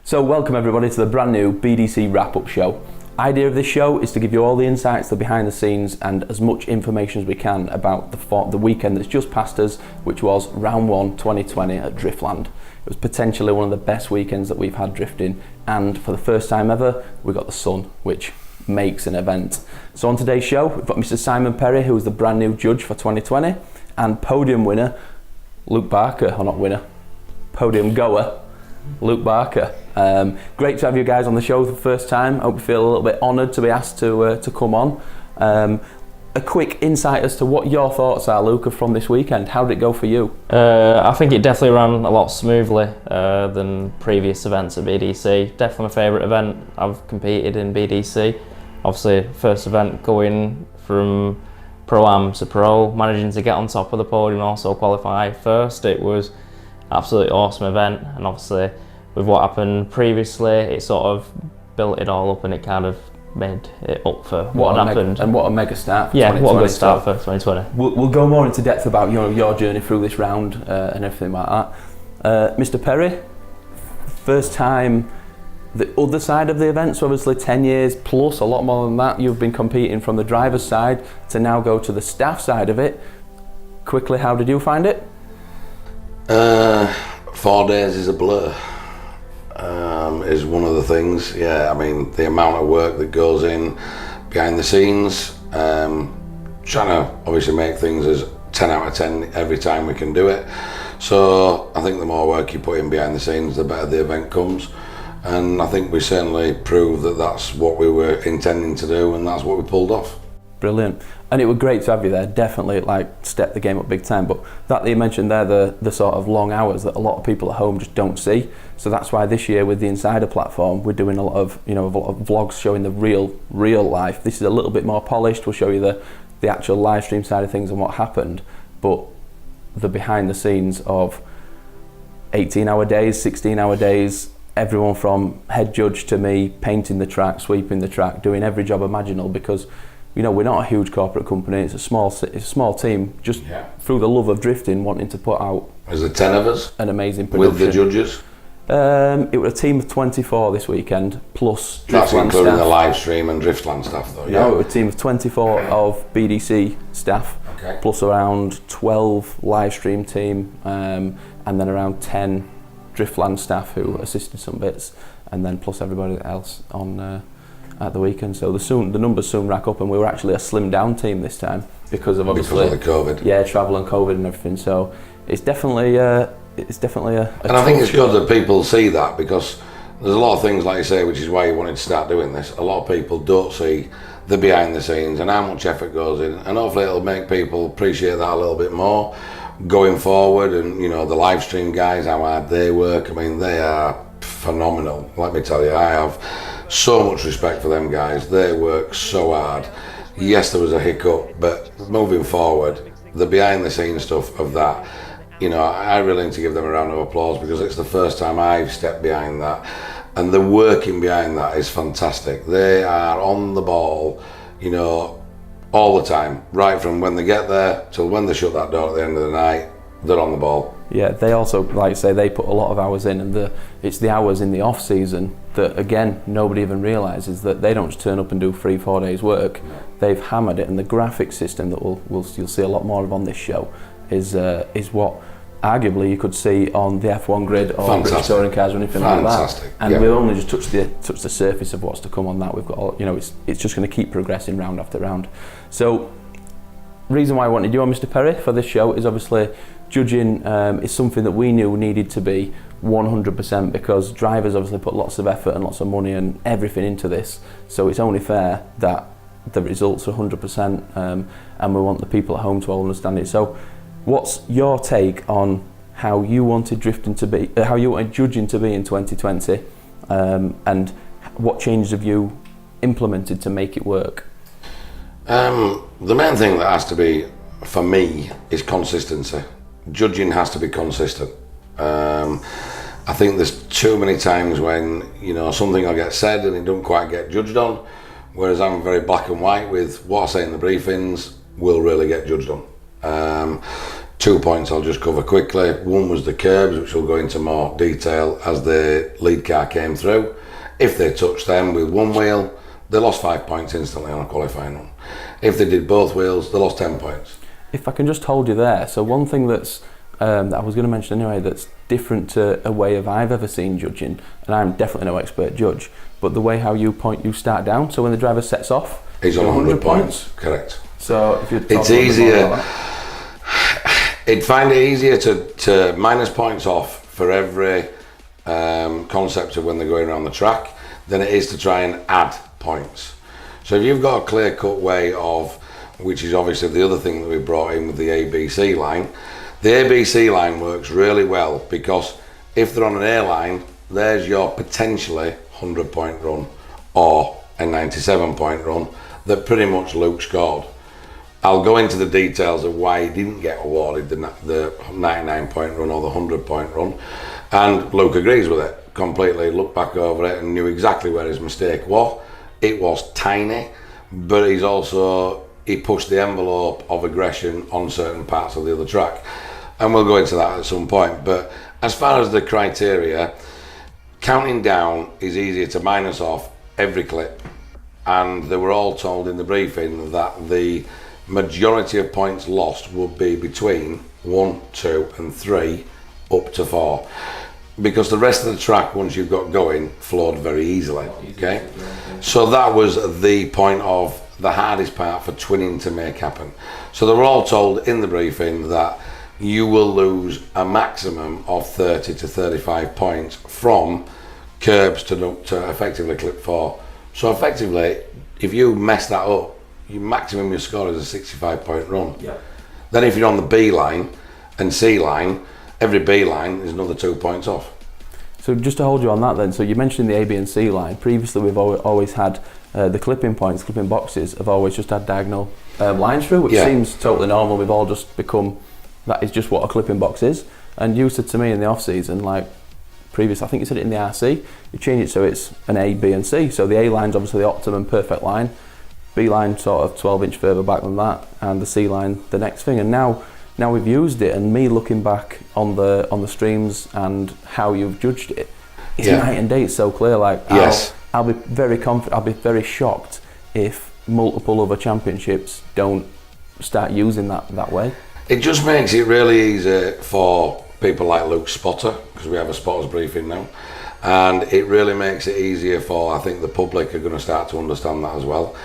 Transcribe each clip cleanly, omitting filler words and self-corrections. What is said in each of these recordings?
So welcome everybody to the brand new BDC Wrap Up show. Idea of this show is to give you all the insights, the behind the scenes and as much information as we can about the weekend that's just passed us, which was round 1 2020 at Driftland. It was potentially one of the best weekends that we've had drifting, and for the first time ever we got the sun, which makes an event. So on today's show we've got Mr. Simon Perry, who is the brand new judge for 2020, and podium winner Luke Barker, or not winner, podium goer Luke Barker. Great to have you guys on the show for the first time. I hope you feel a little bit honoured to be asked to come on. A quick insight as to what your thoughts are, Luke, from this weekend. How did it go for you? I think it definitely ran a lot smoothly than previous events at BDC. Definitely my favourite event I've competed in BDC. Obviously, first event going from Pro-Am to Pro, managing to get on top of the podium and also qualify first. It was absolutely awesome event, and obviously with what happened previously it sort of built it all up and it kind of made it up for what had happened. And what a mega start for 2020. What a good start for 2020. We'll go more into depth about your journey through this round and everything like that. Mr. Perry, first time the other side of the event, so obviously 10 years plus, a lot more than that, you've been competing from the driver's side to now go to the staff side of it. Quickly, how did you find it? 4 days is a blur, is one of the things. Yeah, I mean, the amount of work that goes in behind the scenes, trying to obviously make things as 10 out of 10 every time we can do it. So I think the more work you put in behind the scenes, the better the event comes. And I think we certainly proved that that's what we were intending to do, and that's what we pulled off. Brilliant. And it was great to have you there, definitely stepped the game up big time. But that you mentioned there, the sort of long hours that a lot of people at home just don't see. So that's why this year with the Insider platform, we're doing a lot of vlogs showing the real life. This is a little bit more polished. We'll show you the actual live stream side of things and what happened. But the behind the scenes of 18-hour days, 16-hour days, everyone from head judge to me, painting the track, sweeping the track, doing every job imaginable, because we're not a huge corporate company. It's a small team, just through the love of drifting, wanting to put out. Is there 10 of us? An amazing production. With the judges? It was a team of 24 this weekend, plus Driftland staff. That's including the live stream and Driftland staff though, yeah? No, it was a team of 24 of BDC staff, plus around 12 live stream team, and then around 10 Driftland staff who assisted some bits, and then plus everybody else on at the weekend. So the numbers soon rack up, and we were actually a slimmed down team this time because of obviously the COVID. Yeah, travel and COVID and everything. So it's definitely a and I think it's good that people see that, because there's a lot of things, like you say, which is why you wanted to start doing this. A lot of people don't see the behind the scenes and how much effort goes in, and hopefully it'll make people appreciate that a little bit more going forward. And the live stream guys, how hard they work, I mean, they are phenomenal. Let me tell you, I have so much respect for them guys. They work so hard. Yes, there was a hiccup, but moving forward, the behind the scenes stuff of that, I really need to give them a round of applause, because it's the first time I've stepped behind that, and the working behind that is fantastic. They are on the ball, all the time, right from when they get there till when they shut that door at the end of the night. They're on the ball. Yeah, they also, like I say, they put a lot of hours in, and it's the hours in the off season that, again, nobody even realises, that they don't just turn up and do 3-4 days work. They've hammered it, and the graphic system that you'll see a lot more of on this show is what arguably you could see on the F1 grid or British touring cars or anything like that. And we've only just touched the surface of what's to come on that. We've got it's just going to keep progressing round after round. So reason why I wanted you on, Mr. Perry, for this show is obviously judging is something that we knew needed to be 100%, because drivers obviously put lots of effort and lots of money and everything into this, so it's only fair that the results are 100%, and we want the people at home to all understand it. So what's your take on how you wanted drifting to be, how you wanted judging to be in 2020, and what changes have you implemented to make it work? The main thing that has to be, for me, is consistency. Judging has to be consistent. I think there's too many times when something will get said and it don't quite get judged on, whereas I'm very black and white with what I say in the briefings will really get judged on. 2 points I'll just cover quickly. One was the curbs, which we'll go into more detail as the lead car came through. If they touched them with one wheel, they lost 5 points instantly on a qualifying run. If they did both wheels, they lost 10 points. If I can just hold you there, so one thing that's that I was going to mention anyway, that's different to a way of I've ever seen judging, and I'm definitely no expert judge, but the way how you start down. So when the driver sets off, he's on 100 points. Correct. So if you're it's easier. It'd find it easier to minus points off for every concept of when they're going around the track than it is to try and add points. So if you've got a clear-cut way of, which is obviously the other thing that we brought in with the ABC line, the ABC line works really well because if they're on an A line, there's your potentially 100-point run or a 97-point run that pretty much Luke scored. I'll go into the details of why he didn't get awarded the 99-point run or the 100-point run, and Luke agrees with it completely. Looked back over it and knew exactly where his mistake was. It was tiny, but he pushed the envelope of aggression on certain parts of the other track, and we'll go into that at some point. But as far as the criteria, counting down is easier to minus off every clip, and they were all told in the briefing that the majority of points lost would be between 1, 2 and 3 up to 4, because the rest of the track, once you've got going, flowed very easily. Okay, so that was the point of the hardest part for twinning to make happen. So they were all told in the briefing that you will lose a maximum of 30 to 35 points from curbs to effectively clip 4. So effectively, if you mess that up, your maximum you score is a 65-point run. Yeah. Then if you're on the B line and C line, every B line is another 2 points off. So just to hold you on that then, so you mentioned the A, B and C line. Previously we've always had the clipping points, clipping boxes have always just had diagonal lines through, which seems totally normal. We've all just become, that is just what a clipping box is. And you said to me in the off season, like previous, I think you said it in the RC, you change it so it's an A, B and C. So the A line's obviously the optimum perfect line, B line sort of 12 inch further back than that, and the C line the next thing. And now we've used it, and me looking back on the streams and how you've judged it, it's night and day. It's so clear. Like I'll be very confident. I'll be very shocked if multiple other championships don't start using that way. It just makes it really easy for people like Luke Spotter, because we have a spotters briefing now, and it really makes it easier for, I think the public are going to start to understand that as well.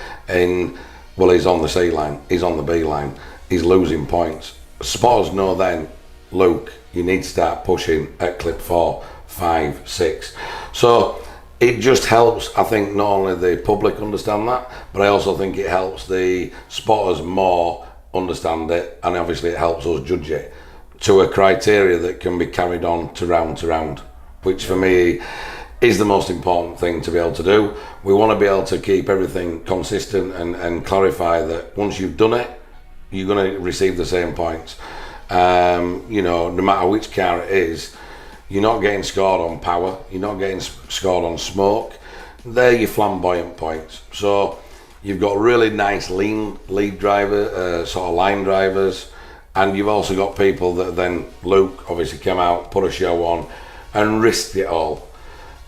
Well, he's on the C line, he's on the B line, he's losing points. Spotters know then, Luke, you need to start pushing at clip 4, 5, 6. So it just helps, I think, not only the public understand that, but I also think it helps the spotters more understand it, and obviously it helps us judge it to a criteria that can be carried on to round, which for me is the most important thing to be able to do. We want to be able to keep everything consistent and clarify that once you've done it, you're going to receive the same points. No matter which car it is, you're not getting scored on power, you're not getting scored on smoke. They're your flamboyant points. So you've got really nice lean lead driver, sort of line drivers, and you've also got people that then, Luke obviously came out, put a show on and risked it all.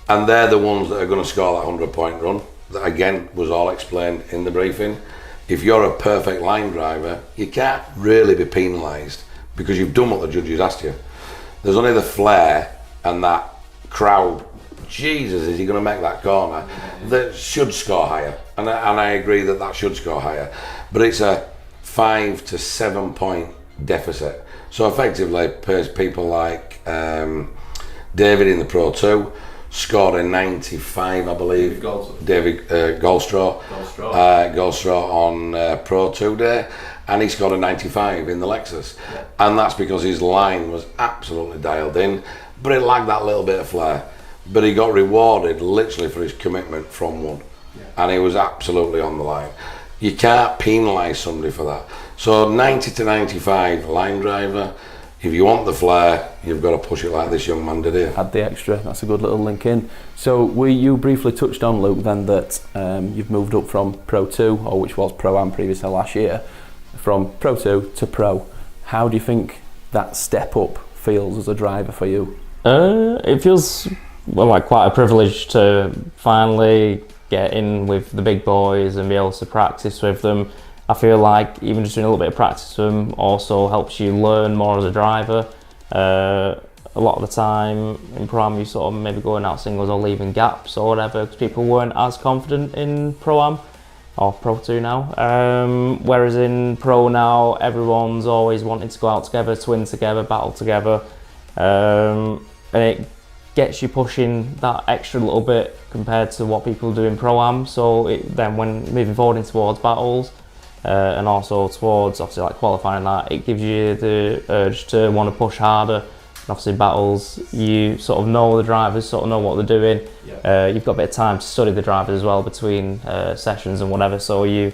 And they're the ones that are going to score that 100-point run. That again was all explained in the briefing. If you're a perfect line driver, you can't really be penalised because you've done what the judges asked you. There's only the flair and that crowd, Jesus, is he going to make that corner, that should score higher. And I agree that should score higher. But it's a 5 to 7 point deficit. So effectively, people like David in the Pro 2 scored a 95, I believe. David Goldstraw on Pro 2 day, and he scored a 95 in the Lexus. Yeah. And that's because his line was absolutely dialed in, but it lacked that little bit of flair. But he got rewarded literally for his commitment from one. Yeah. And he was absolutely on the line. You can't penalise somebody for that. So 90 to 95 line driver, if you want the flair, you've got to push it like this young man did here. Add the extra, that's a good little link in. So you briefly touched on, Luke, then that you've moved up from Pro 2, or which was Pro-Am previously last year, from Pro 2 to Pro. How do you think that step up feels as a driver for you? It feels like quite a privilege to finally get in with the big boys and be able to practice with them. I feel like even just doing a little bit of practice with them also helps you learn more as a driver. A lot of the time in Pro-Am you sort of maybe going out singles or leaving gaps or whatever because people weren't as confident in Pro-Am or Pro 2 now. Whereas in Pro now everyone's always wanting to go out together, twin together, battle together, and it gets you pushing that extra little bit compared to what people do in Pro-Am. So then when moving forward in towards battles and also towards obviously like qualifying that, it gives you the urge to want to push harder. And obviously battles, you sort of know the drivers, sort of know what they're doing. You've got a bit of time to study the drivers as well between sessions and whatever, so you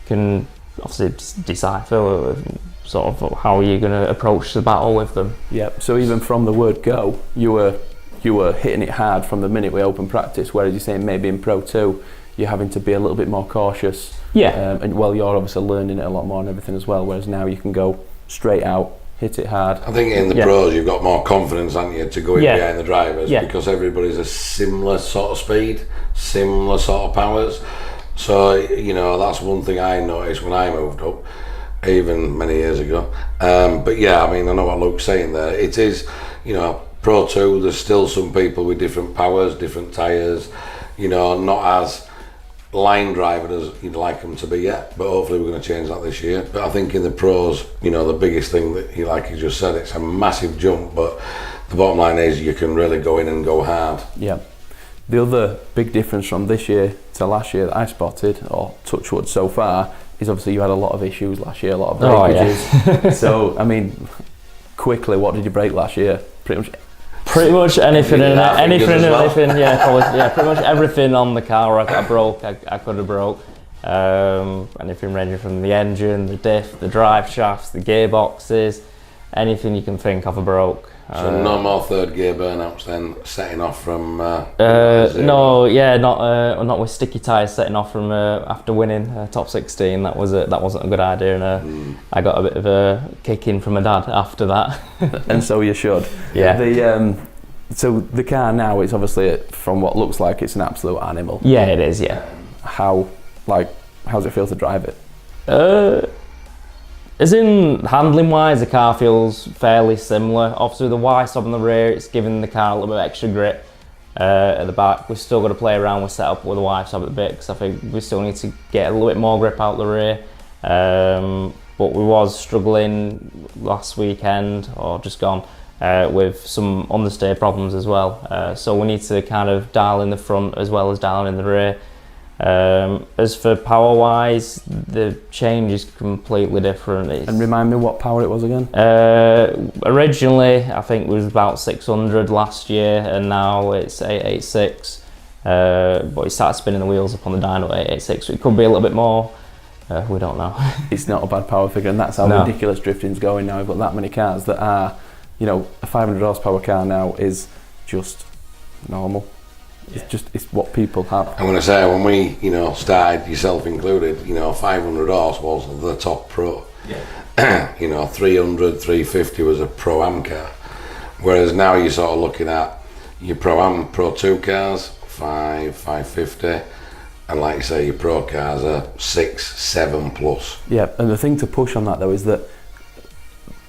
can obviously decipher sort of how you're going to approach the battle with them. Yeah, so even from the word go, you were hitting it hard from the minute we opened practice, whereas you're saying maybe in Pro 2 you're having to be a little bit more cautious. And well, you're obviously learning it a lot more and everything as well, whereas now you can go straight out, hit it hard. I think in the pros you've got more confidence, haven't you, to go in behind the drivers because everybody's a similar sort of speed, similar sort of powers. So, you know, that's one thing I noticed when I moved up, even many years ago. But yeah, I mean, I know what Luke's saying there. It is, you know, Pro 2, there's still some people with different powers, different tyres, you know, not as line driver as you'd like them to be yet, but hopefully we're going to change that this year. But I think in the pros, you know, the biggest thing that like you just said, it's a massive jump, but the bottom line is you can really go in and go hard. Yeah. The other big difference from this year to last year that I spotted, or touch wood so far, is obviously you had a lot of issues last year, a lot of breakages. So, I mean, quickly, what did you break last year? Pretty much anything and anything. Pretty much everything on the car I broke, I could have broke. Anything ranging from the engine, the diff, the drive shafts, the gearboxes, anything you can think of I broke. So no more third gear burnouts then, setting off from not with sticky tyres setting off from after winning top 16. That wasn't a good idea, and I got a bit of a kick in from my dad after that. And so you should. Yeah. So the car now, it's obviously, from what looks like, it's an absolute animal. Yeah, it is. Yeah. How's it feel to drive it? As in handling wise, the car feels fairly similar. Obviously the Y-stop on the rear, it's giving the car a little bit of extra grip. At the back, we've still got to play around with setup with the Y-stop at the bit, because I think we still need to get a little bit more grip out the rear. But we was struggling last weekend, or just gone, with some understeer problems as well. So we need to kind of dial in the front as well as dial in the rear. As for power wise, the change is completely different. And remind me what power it was again? Originally I think it was about 600 last year, and now it's 886, but it started spinning the wheels up on the dyno at 886, so it could be a little bit more. We don't know. It's not a bad power figure, and that's how ridiculous drifting's going now. We've got that many cars that are, you know, a 500 horsepower car now is just normal. It's what people have. I'm going to say, when we, you know, started, yourself included, you know, 500 horse was the top pro. You know, 300, 350 was a Pro-Am car. Whereas now you're sort of looking at your Pro-Am Pro 2 cars, 550, and like you say, your Pro cars are 6, 7 plus. Yeah, and the thing to push on that though is that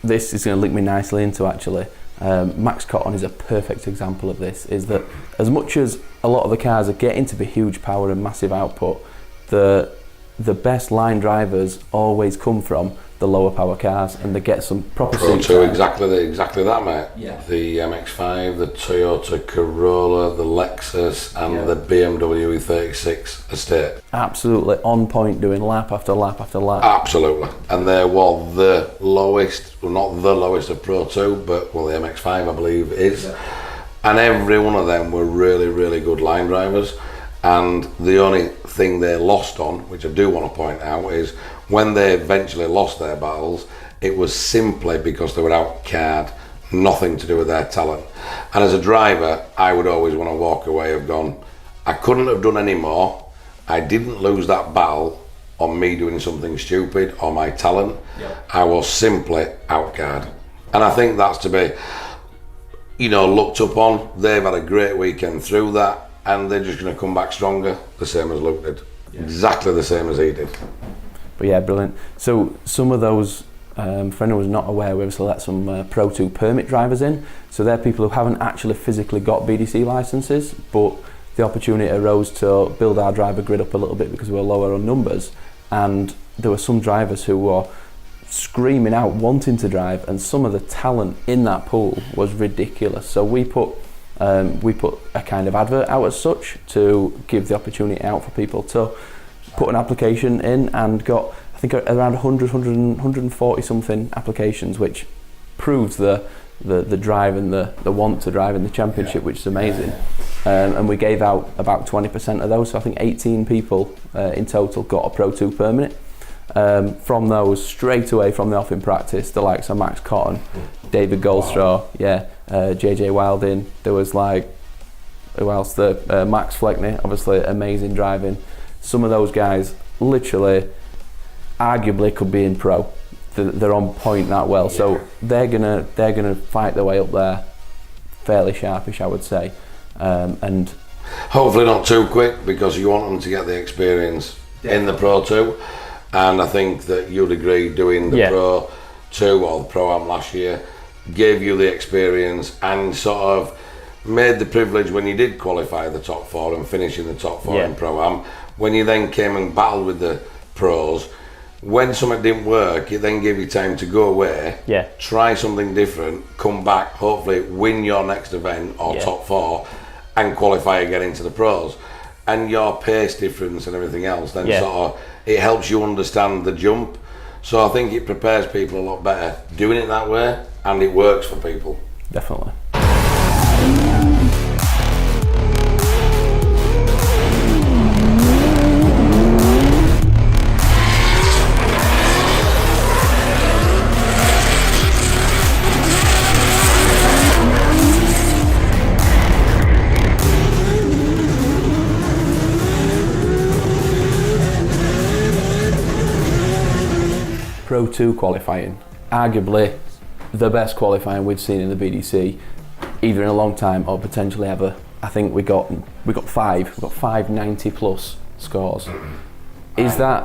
this is going to link me nicely into actually. Max Cotton is a perfect example of this, is that as much as a lot of the cars are getting to be huge power and massive output, the best line drivers always come from the lower power cars, and they get some proper Pro seat 2, time. exactly that, mate. Yeah. The MX-5, the Toyota Corolla, the Lexus, and the BMW E36 estate. Absolutely on point, doing lap after lap after lap. Absolutely. And they were the lowest, well, not the lowest of Pro 2, but well, the MX-5 I believe is. Yeah. And every one of them were really, really good line drivers. And the only thing they lost on, which I do want to point out, is when they eventually lost their battles, it was simply because they were out-carred, nothing to do with their talent. And as a driver, I would always want to walk away of gone, I couldn't have done any more. I didn't lose that battle on me doing something stupid or my talent. Yep. I was simply out-carred. And I think that's to be, looked upon. They've had a great weekend through that, and they're just going to come back stronger, the same as Luke did. Yeah. Exactly the same as he did. But yeah, brilliant. So some of those, for anyone who's not aware, we obviously let some Pro 2 permit drivers in. So they're people who haven't actually physically got BDC licences, but the opportunity arose to build our driver grid up a little bit because we were lower on numbers. And there were some drivers who were screaming out, wanting to drive, and some of the talent in that pool was ridiculous. So we put a kind of advert out as such to give the opportunity out for people to put an application in, and got, I think, around 140 something applications, which proves the drive and the want to drive in the championship, which is amazing. And we gave out about 20% of those, so I think 18 people in total got a Pro 2 permit. From those, straight away from the off in practice, the likes of Max Cotton, David Goldstraw, JJ Wilding, there was who else? Max Fleckney, obviously amazing driving. Some of those guys literally, arguably could be in pro. They're on point that well, so they're gonna fight their way up there, fairly sharpish, I would say, and hopefully not too quick, because you want them to get the experience in the Pro 2. And I think that you'd agree, doing the Pro 2 or the Pro-Am last year gave you the experience and sort of made the privilege when you did qualify the top 4 and finish in the top 4 in Pro-Am. When you then came and battled with the pros, when something didn't work, it then gave you time to go away, try something different, come back, hopefully win your next event or top 4 and qualify again into the pros. And your pace difference and everything else, then sort of, it helps you understand the jump. So I think it prepares people a lot better doing it that way, and it works for people. Definitely. Pro 2 qualifying, arguably the best qualifying we've seen in the BDC, either in a long time or potentially ever. I think we got 5 90 plus scores. I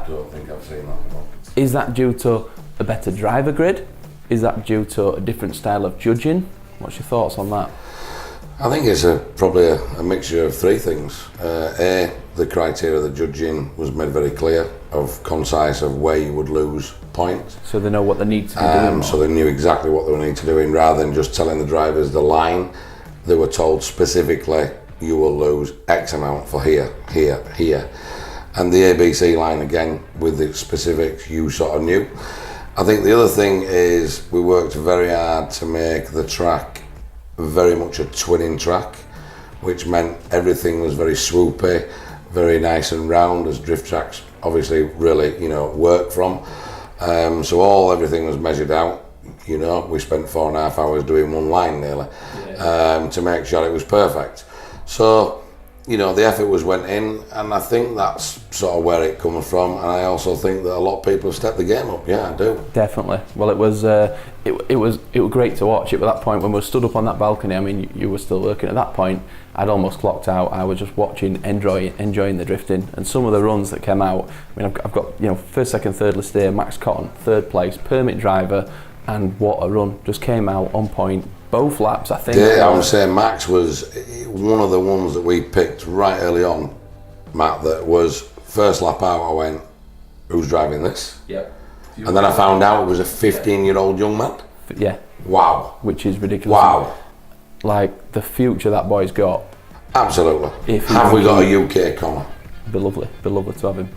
don't think I've seen that before. Is that due to a better driver grid? Is that due to a different style of judging? What's your thoughts on that? I think it's probably a mixture of 3 things. The criteria of the judging was made very clear, concise of where you would lose points. So they know what they need to be doing. So they knew exactly what they would need to do, rather than just telling the drivers the line. They were told specifically, you will lose X amount for here, here, here. And the ABC line, again, with the specifics, you sort of knew. I think the other thing is we worked very hard to make the track very much a twinning track, which meant everything was very swoopy, very nice and round, as drift tracks obviously really work from. So everything was measured out. We spent 4.5 hours doing one line nearly, to make sure it was perfect. So the effort went in, and I think that's sort of where it comes from. And I also think that a lot of people have stepped the game up. Yeah, I do. Definitely. Well, it was great to watch. It at that point when we stood up on that balcony. I mean, you were still working at that point. I'd almost clocked out. I was just watching, enjoying the drifting, and some of the runs that came out. I mean, I've got first, second, third list here. Max Cotton, 3rd place, permit driver, and what a run! Just came out on point. Both laps, I think. Yeah, I would say Max was one of the ones that we picked right early on, Matt, that was first lap out. I went, who's driving this? Yeah. And then I found out it was a 15-year-old young man. Yeah. Wow. Which is ridiculous. Wow. Like the future that boy's got. Absolutely. Have we got a UK Connor? Be lovely to have him.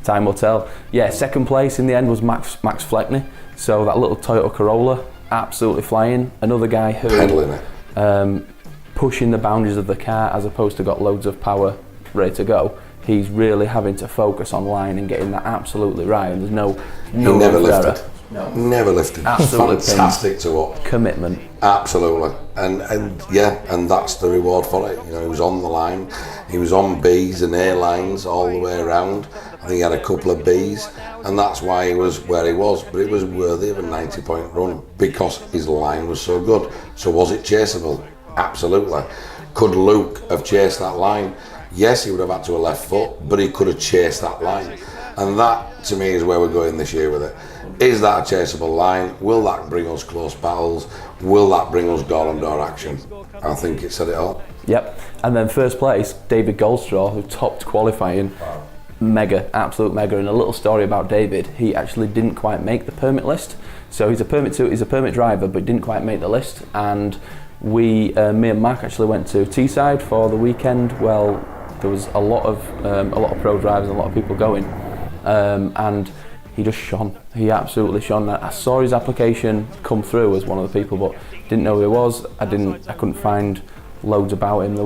Time will tell. Yeah, 2nd place in the end was Max Fleckney. So that little Toyota Corolla, absolutely flying. Another guy who pedaling it, pushing the boundaries of the car, as opposed to got loads of power ready to go. He's really having to focus on line and getting that absolutely right. And there's no he never lifted. error. Never lifted. Absolutely Fantastic to watch. Commitment. Absolutely, and that's the reward for it. You know, he was on the line, he was on B's and A lines all the way around. I think he had a couple of B's, and that's why he was where he was. But it was worthy of a 90-point run because his line was so good. So was it chaseable? Absolutely. Could Luke have chased that line? Yes, he would have had to a left foot, but he could have chased that line. And that, to me, is where we're going this year with it. Is that a chaseable line? Will that bring us close battles? Will that bring us door-on-door action? I think it said it all. Yep. And then first place, David Goldstraw, who topped qualifying. Mega, absolute mega. And a little story about David, he actually didn't quite make the permit list. So he's a permit driver, but didn't quite make the list. And me and Mark actually went to Teesside for the weekend. Well, there was a lot of pro drivers and a lot of people going. And he just shone. He absolutely shone. I saw his application come through as one of the people, but didn't know who he was. I couldn't find loads about him.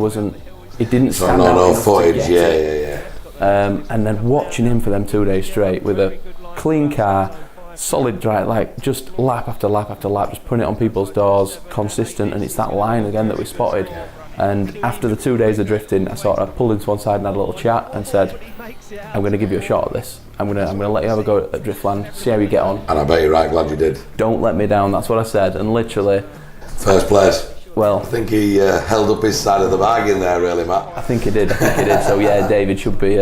It didn't stand out. No footage. Yeah. And then watching him for them 2 days straight with a clean car, solid drive, like just lap after lap after lap, just putting it on people's doors, consistent. And it's that line again that we spotted. And after the 2 days of drifting, I pulled him to one side and had a little chat and said, I'm going to give you a shot at this. I'm going to let you have a go at Driftland, see how you get on. And I bet you're right, glad you did. Don't let me down, that's what I said. And literally... First place. Well... I think he held up his side of the bargain there, really, Matt. I think he did. So yeah, David should be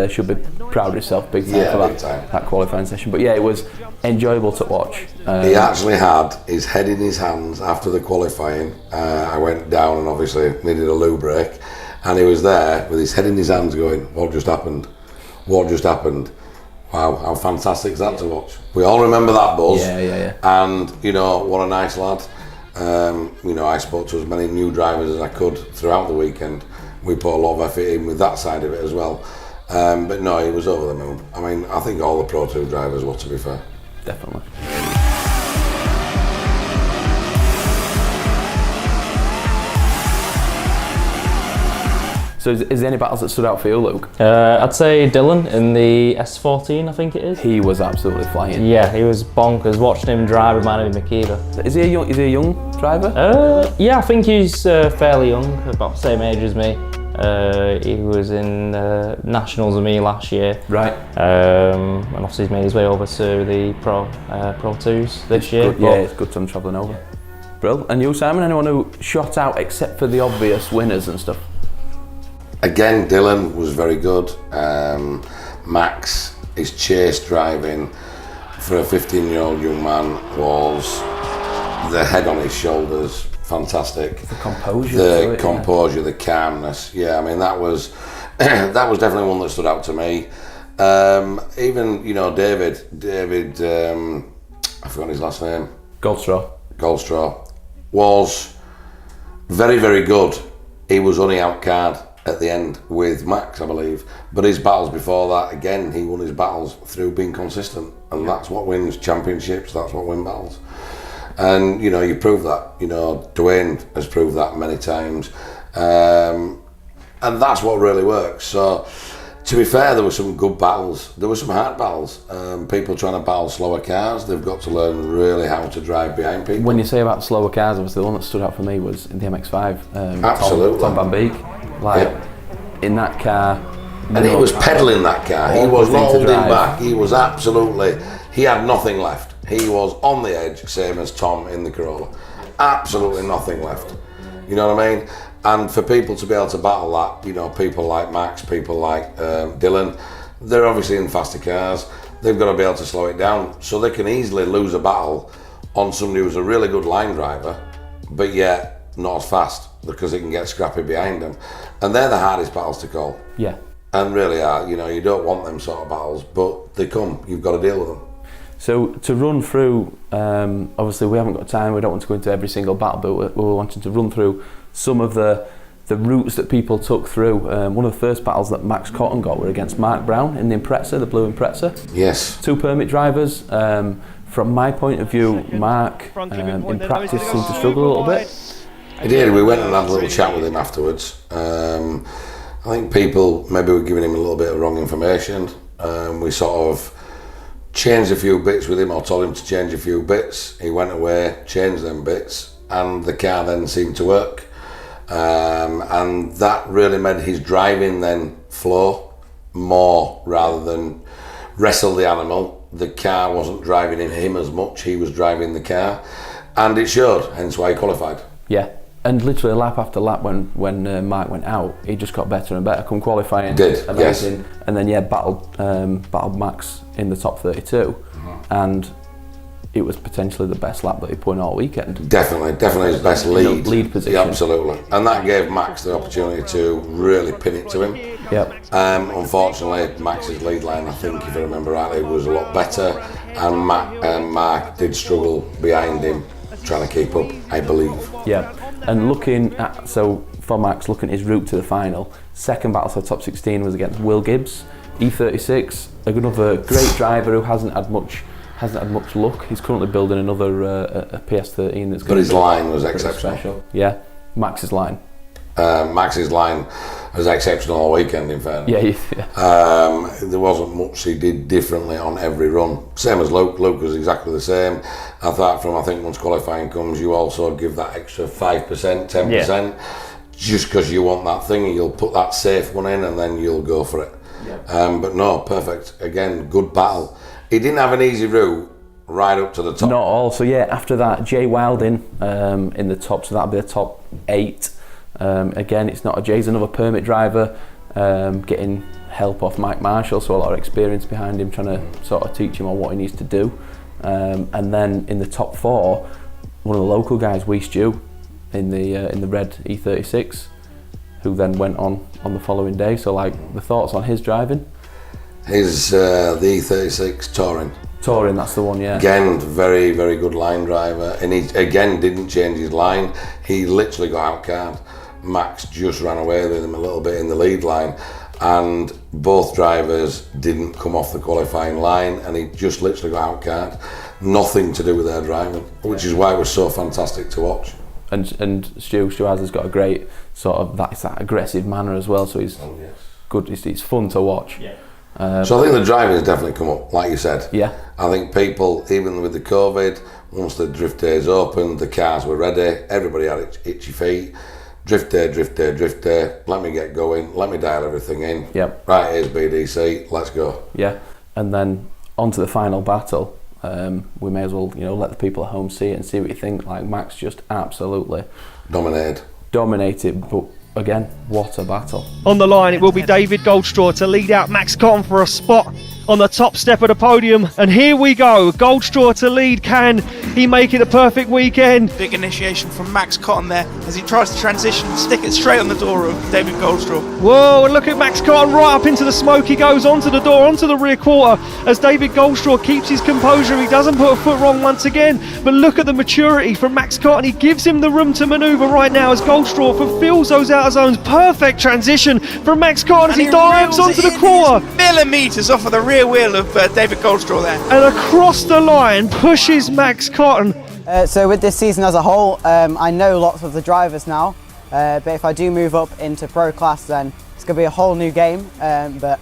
proud of himself big time for that qualifying session. But yeah, it was enjoyable to watch. He actually had his head in his hands after the qualifying. I went down and obviously needed a loo break. And he was there with his head in his hands going, what just happened? What just happened? Wow, how fantastic is that to watch? We all remember that buzz. Yeah. And, what a nice lad. I spoke to as many new drivers as I could throughout the weekend. We put a lot of effort in with that side of it as well. But no, he was over the moon. I mean, I think all the Pro 2 drivers were, to be fair. Definitely. So is there any battles that stood out for you, Luke? I'd say Dylan in the S14, I think it is. He was absolutely flying. Yeah, he was bonkers. Watching him drive reminded me of Makiba. Is he a young driver? Yeah, I think he's fairly young, about the same age as me. He was in Nationals with me last year. Right. And obviously he's made his way over to the Pro 2s this year. Yeah, it's good time travelling over. Brill. And you, Simon, anyone who shot out except for the obvious winners and stuff? Again, Dylan was very good. Max, his chase driving for a 15-year-old young man was the head on his shoulders, fantastic. The composure. The calmness. Yeah, I mean that was definitely one that stood out to me. Even David, I forgot his last name. Goldstraw was very, very good. He was only outcard at the end with Max, I believe, but his battles before that, again, he won his battles through being consistent, and that's what wins championships, that's what wins battles. And you prove that. Dwayne has proved that many times, and that's what really works. So to be fair, there were some good battles, there were some hard battles. People trying to battle slower cars, they've got to learn really how to drive behind people. When you say about slower cars, obviously the one that stood out for me was in the MX-5. Absolutely. Tom Van Beek. In that car, and he was pedaling that car. He was not holding back. He was he had nothing left. He was on the edge, same as Tom in the Corolla. Absolutely nothing left. You know what I mean? And for people to be able to battle that, people like Max, people like Dylan, they're obviously in faster cars. They've got to be able to slow it down, so they can easily lose a battle on somebody who's a really good line driver, but yet not as fast, because they can get scrappy behind them. And they're the hardest battles to call. Yeah. And really are. You don't want them sort of battles, but they come. You've got to deal with them. So to run through, obviously we haven't got time, we don't want to go into every single battle, but we're wanting to run through some of the routes that people took through. One of the first battles that Max Cotton got were against Mark Brown in the Impreza, the blue Impreza. Yes. 2 permit drivers. From my point of view, Mark in practice seemed to struggle a little bit. He did. We went and had a little chat with him afterwards. I think people maybe were giving him a little bit of wrong information. We sort of changed a few bits with him, or told him to change a few bits. He went away, changed them bits, and the car then seemed to work. And that really made his driving then flow more rather than wrestle the animal. The car wasn't driving in him as much, he was driving the car, and it showed, hence why he qualified. Yeah, and literally lap after lap when Mike went out, he just got better and better. Come qualifying, did, amazing. Yes. And then battled Max in the top 32, and it was potentially the best lap that he put in all weekend. Definitely his best lead. Lead position. Yeah, absolutely. And that gave Max the opportunity to really pin it to him. Yep. Unfortunately, Max's lead line, I think, if I remember rightly, was a lot better, and Mark did struggle behind him, trying to keep up, I believe. Yeah, and for Max, looking at his route to the final, second battle for the top 16 was against Will Gibbs, E36, another great driver who hasn't had much luck. He's currently building another a PS13 that's. But his line was exceptional. Special. Yeah, Max's line. Max's line was exceptional all weekend, in fairness. Yeah. There wasn't much he did differently on every run. Same as Luke. Luke was exactly the same. I think once qualifying comes, you also give that extra 5%, 10%, just because you want that thing. You'll put that safe one in, and then you'll go for it. Yeah. But no, perfect. Again, good battle. He didn't have an easy route right up to the top. Not all. So yeah, after that, Jay Wilding in the top, so that'll be the top 8. Again, it's not a Jay's another permit driver, getting help off Mike Marshall, so a lot of experience behind him, trying to sort of teach him on what he needs to do. And then in the top 4, one of the local guys, Wee Stew, in the red E36, who then went on the following day. So like the thoughts on his driving? His the E36 Touring, that's the one, yeah. Again, very, very good line driver, and he again didn't change his line. He literally got outcarred. Max just ran away with him a little bit in the lead line, and both drivers didn't come off the qualifying line, and he just literally got outcarred. Nothing to do with their driving, which is why it was so fantastic to watch. And Stu has got a great sort of that aggressive manner as well, so he's good. It's fun to watch. Yeah. So I think the driving has definitely come up, like you said. Yeah. I think people, even with the COVID, once the drift days opened, the cars were ready, everybody had itchy feet. Drift day, let me get going, let me dial everything in. Yep. Right, here's BDC, let's go. Yeah, and then on to the final battle. We may as well, let the people at home see it and see what you think. Like Max just absolutely dominated, but again, what a battle. On the line, it will be David Goldstraw to lead out Max Cotton for a spot on the top step of the podium. And here we go, Goldstraw to lead. Can he make it a perfect weekend? Big initiation from Max Cotton there as he tries to transition, stick it straight on the door of David Goldstraw. Whoa, and look at Max Cotton right up into the smoke. He goes onto the door, onto the rear quarter as David Goldstraw keeps his composure. He doesn't put a foot wrong once again, but look at the maturity from Max Cotton. He gives him the room to manoeuvre right now as Goldstraw fulfills those outer zones. Perfect transition from Max Cotton as he dives onto the quarter. Millimetres off of the rear wheel of David Goldstraw there. And across the line pushes Max Cotton. So with this season as a whole, I know lots of the drivers now, but if I do move up into pro class, then it's going to be a whole new game, but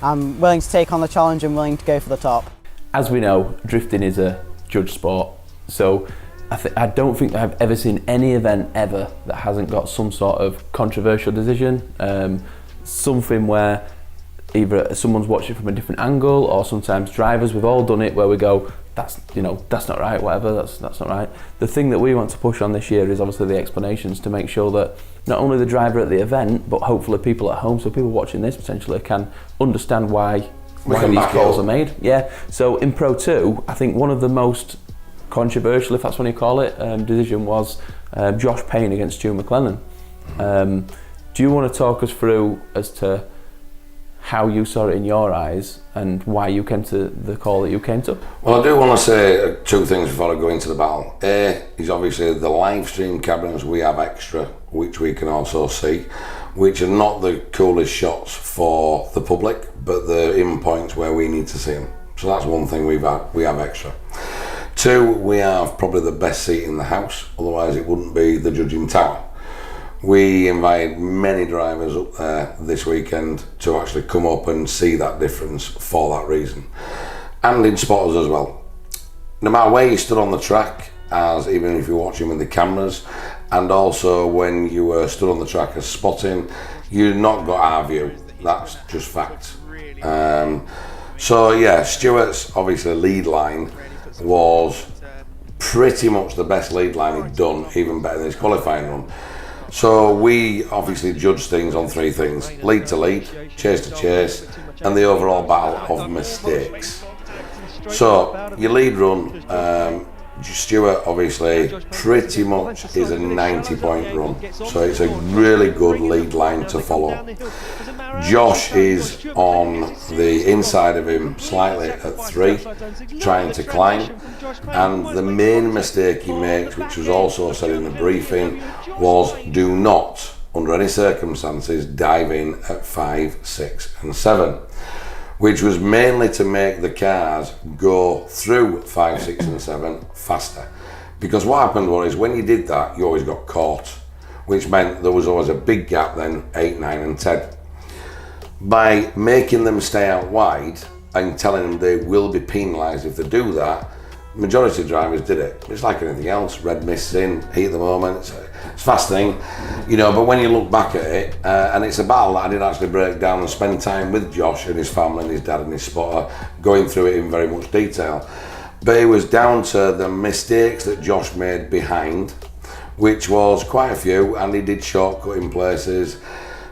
I'm willing to take on the challenge and willing to go for the top. As we know, drifting is a judge sport, so I don't think I've ever seen any event ever that hasn't got some sort of controversial decision, something where either someone's watching from a different angle, or sometimes drivers, we've all done it where we go, that's not right, whatever, that's not right. The thing that we want to push on this year is obviously the explanations, to make sure that not only the driver at the event, but hopefully people at home, so people watching this potentially can understand why these calls are made. Yeah. So in Pro 2, I think one of the most controversial, if that's what you call it, decision was Josh Payne against Stu McClellan. Do you want to talk us through as to how you saw it in your eyes and why you came to the call that you came to? Well, I do want to say 2 things before I go into the battle. A is obviously the live stream cameras we have extra, which we can also see, which are not the coolest shots for the public, but they're in points where we need to see them. So that's one thing we have extra. 2, we have probably the best seat in the house, otherwise it wouldn't be the judging tower. We invited many drivers up there this weekend to actually come up and see that difference for that reason. and in spotters as well. No matter where you stood on the track, as even if you're watching with the cameras, and also when you were stood on the track as spotting, you've not got our view. That's just fact. So yeah, Stuart's obviously lead line was pretty much the best lead line he'd done, even better than his qualifying run. So we obviously judged things on three things: lead to lead, chase to chase, and the overall battle of mistakes. So your lead run, Stuart obviously pretty much is a 90-point run, so it's a really good lead line to follow. Josh is on the inside of him slightly at 3, trying to climb, and the main mistake he makes, which was also said in the briefing, was do not, under any circumstances, dive in at 5, 6 and 7. Which was mainly to make the cars go through 5, 6 and 7 faster. Because what happened was, when you did that, you always got caught, which meant there was always a big gap then, 8, 9 and 10. By making them stay out wide and telling them they will be penalised if they do that, majority of drivers did it. It's like anything else, red mist's in, heat at the moment, it's fast thing, you know, but when you look back at it, and it's a battle that I did actually break down and spend time with Josh and his family and his dad and his spotter, going through it in very much detail. But it was down to the mistakes that Josh made behind, which was quite a few, and he did shortcut in places.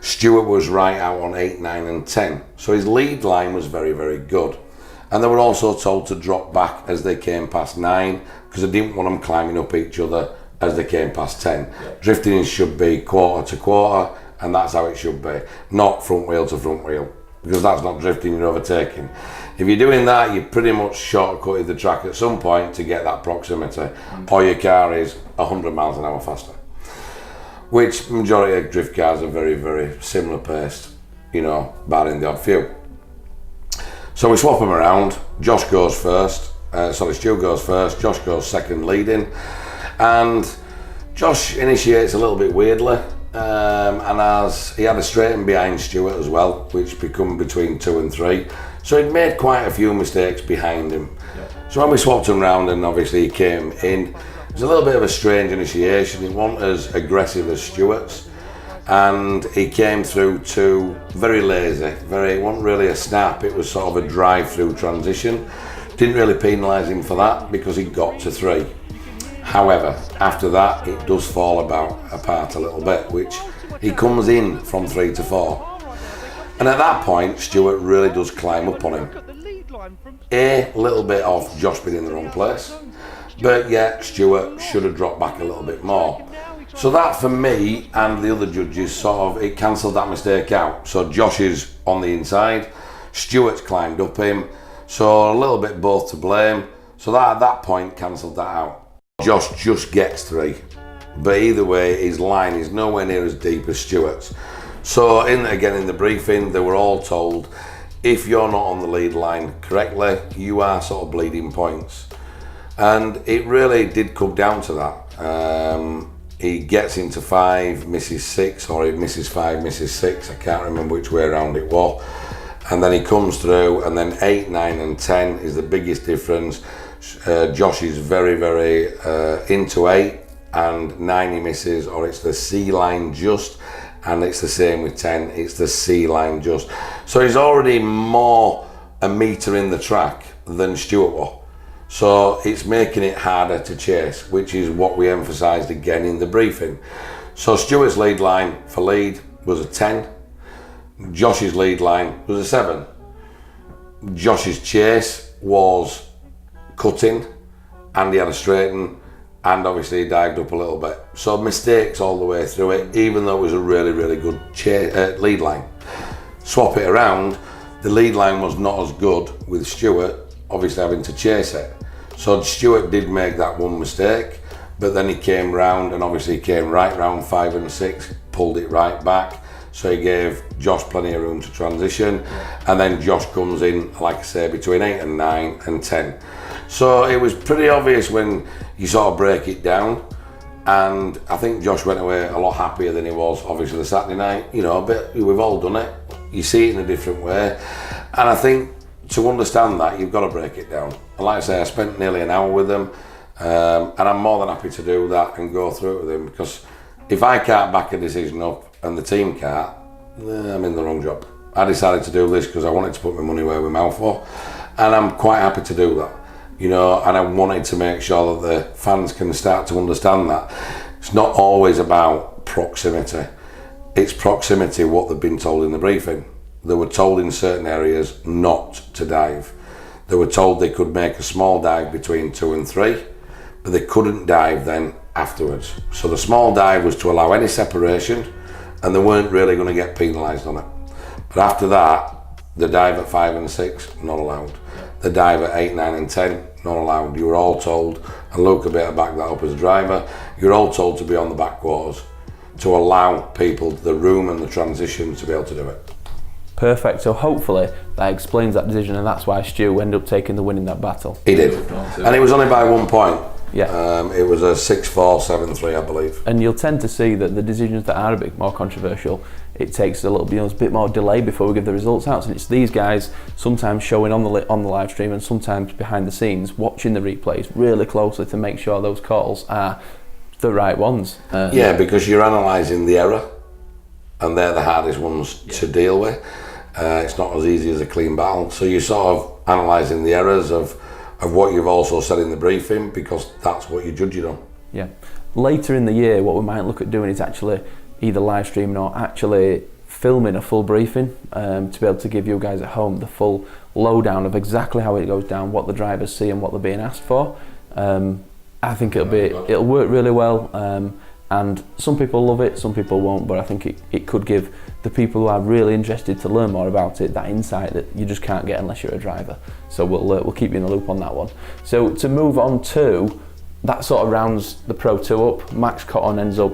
Stuart was right out on 8, 9 and 10, so his lead line was very, very good. And they were also told to drop back as they came past 9, because they didn't want them climbing up each other as they came past 10. Drifting should be quarter to quarter, and that's how it should be, not front wheel to front wheel, because that's not drifting, you're overtaking. If you're doing that, you pretty much shortcutted the track at some point to get that proximity, or your car is 100 miles an hour faster. Which majority of drift cars are very, very similar paced, you know, barring the odd few. So we swap them around. Josh goes first, Stu goes first, Josh goes second leading, and Josh initiates a little bit weirdly, and as he had a straighten behind Stuart as well, which become between 2 and 3, so he'd made quite a few mistakes behind him. So when we swapped him round and obviously he came in, it was a little bit of a strange initiation. It wasn't as aggressive as Stuart's, and he came through to very lazy, it wasn't really a snap, it was sort of a drive-through transition. Didn't really penalise him for that because he got to 3. However, after that it does fall apart a little bit, which he comes in from 3 to 4. And at that point, Stuart really does climb up on him. A little bit off Josh being in the wrong place, but yeah, Stuart should have dropped back a little bit more. So that, for me and the other judges, sort of, it cancelled that mistake out. So Josh is on the inside, Stuart's climbed up him, so a little bit both to blame. So that at that point cancelled that out. Josh just gets 3, but either way, his line is nowhere near as deep as Stuart's. So again in the briefing, they were all told, if you're not on the lead line correctly, you are sort of bleeding points. And it really did come down to that. He gets into 5, misses 6, or he misses 5, misses 6. I can't remember which way around it was. And then he comes through, and then 8, 9 and 10 is the biggest difference. Josh is very, very into 8, and 9 he misses, or it's the C line just, and it's the same with 10, it's the C line just. So he's already more a metre in the track than Stuart was. So it's making it harder to chase, which is what we emphasised again in the briefing. So Stuart's lead line for lead was a 10. Josh's lead line was a 7. Josh's chase was cutting, and he had a straighten, and obviously he dived up a little bit. So mistakes all the way through it, even though it was a really, really good lead line. Swap it around, the lead line was not as good with Stuart, obviously having to chase it. So Stuart did make that one mistake, but then he came round, and obviously he came right round 5 and 6, pulled it right back. So he gave Josh plenty of room to transition, and then Josh comes in, like I say, between 8 and 9 and 10. So it was pretty obvious when you sort of break it down, and I think Josh went away a lot happier than he was obviously the Saturday night, you know, but we've all done it. You see it in a different way, and I think to understand that, you've got to break it down. And like I say, I spent nearly an hour with them, and I'm more than happy to do that and go through it with them, because if I can't back a decision up and the team can't, I'm in the wrong job. I decided to do this because I wanted to put my money where my mouth was, and I'm quite happy to do that, you know, and I wanted to make sure that the fans can start to understand that it's not always about proximity. It's proximity what they've been told in the briefing. They were told in certain areas not to dive. They were told they could make a small dive between 2 and 3, but they couldn't dive then afterwards. So the small dive was to allow any separation, and they weren't really going to get penalised on it. But after that, the dive at 5 and 6, not allowed. The dive at 8, 9 and 10, not allowed. You were all told, and Luke a bit to back that up as a driver, you're all told to be on the back quarters to allow people the room and the transition to be able to do it. Perfect. So hopefully that explains that decision, and that's why Stu ended up taking the win in that battle. He did, and it was only by 1 point. Yeah. It was a 6-4, 7-3, I believe. And you'll tend to see that the decisions that are a bit more controversial, it takes a little bit, a bit more delay before we give the results out. And it's these guys sometimes showing on the live stream and sometimes behind the scenes, watching the replays really closely to make sure those calls are the right ones. Yeah, because you're analysing the error, and they're the hardest ones to deal with. It's not as easy as a clean battle. So you're sort of analysing the errors of what you've also said in the briefing, because that's what you're judging on. Yeah. Later in the year, what we might look at doing is actually either live streaming or actually filming a full briefing to be able to give you guys at home the full lowdown of exactly how it goes down, what the drivers see and what they're being asked for. I think it'll work really well, and some people love it, some people won't, but I think it could give the people who are really interested to learn more about it that insight that you just can't get unless you're a driver. So we'll keep you in the loop on that one. So to move on to, that sort of rounds the Pro 2 up. Max Cotton ends up,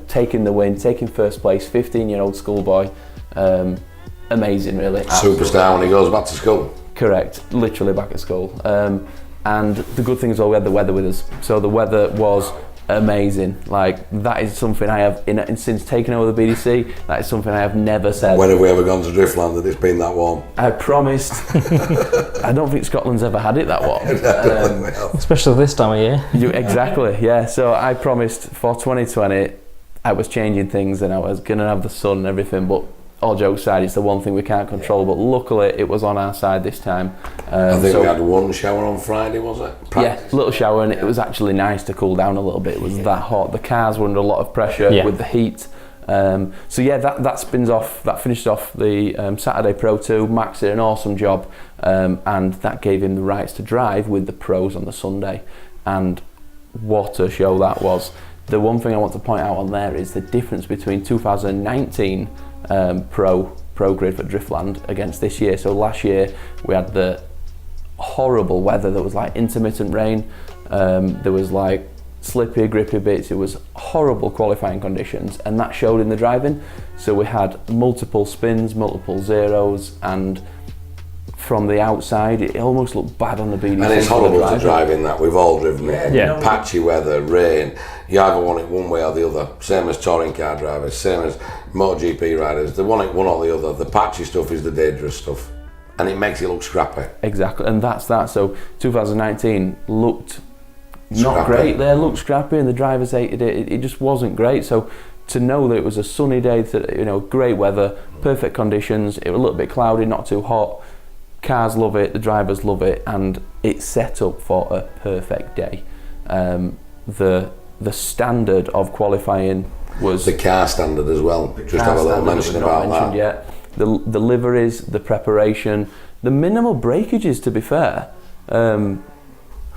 taking the win, taking first place, 15-year-old schoolboy. Amazing, really. Superstar when he goes back to school. Correct, literally back at school. And the good thing is, we had the weather with us. So the weather was amazing. Like, that is something I have, since taking over the BDC, that is something I have never said. When have we ever gone to Driftland that it's been that warm? I promised. I don't think Scotland's ever had it that warm. Especially this time of year. Exactly, yeah. So I promised for 2020, I was changing things and I was going to have the sun and everything, but all jokes aside, it's the one thing we can't control, but luckily it was on our side this time. I think we had one shower on Friday, was it? Practice. Yeah, little shower, and it was actually nice to cool down a little bit. It was that hot. The cars were under a lot of pressure with the heat. So yeah, that finished off the Saturday Pro 2. Max did an awesome job, and that gave him the rights to drive with the pros on the Sunday. And what a show that was. The one thing I want to point out on there is the difference between 2019 pro grid for Driftland against this year. So last year we had the horrible weather. There was like intermittent rain, there was like slippy, grippy bits. It was horrible qualifying conditions, and that showed in the driving. So we had multiple spins, multiple zeros, and from the outside it almost looked bad on the BDC. And it's horrible to drive in that. We've all driven it. Yeah. Patchy weather, rain, you either want it one way or the other. Same as touring car drivers, same as MotoGP riders. They want it one or the other. The patchy stuff is the dangerous stuff, and it makes it look scrappy. Exactly, and that's that. So 2019 looked not Scrappy. great there, looked scrappy, and the drivers hated it. It just wasn't great. So to know that it was a sunny day, great weather, perfect conditions, it was a little bit cloudy, not too hot, cars love it, the drivers love it, and it's set up for a perfect day. The standard of qualifying was... The car standard as well, just have a little mention about that. Yet. The liveries, the preparation, the minimal breakages, to be fair.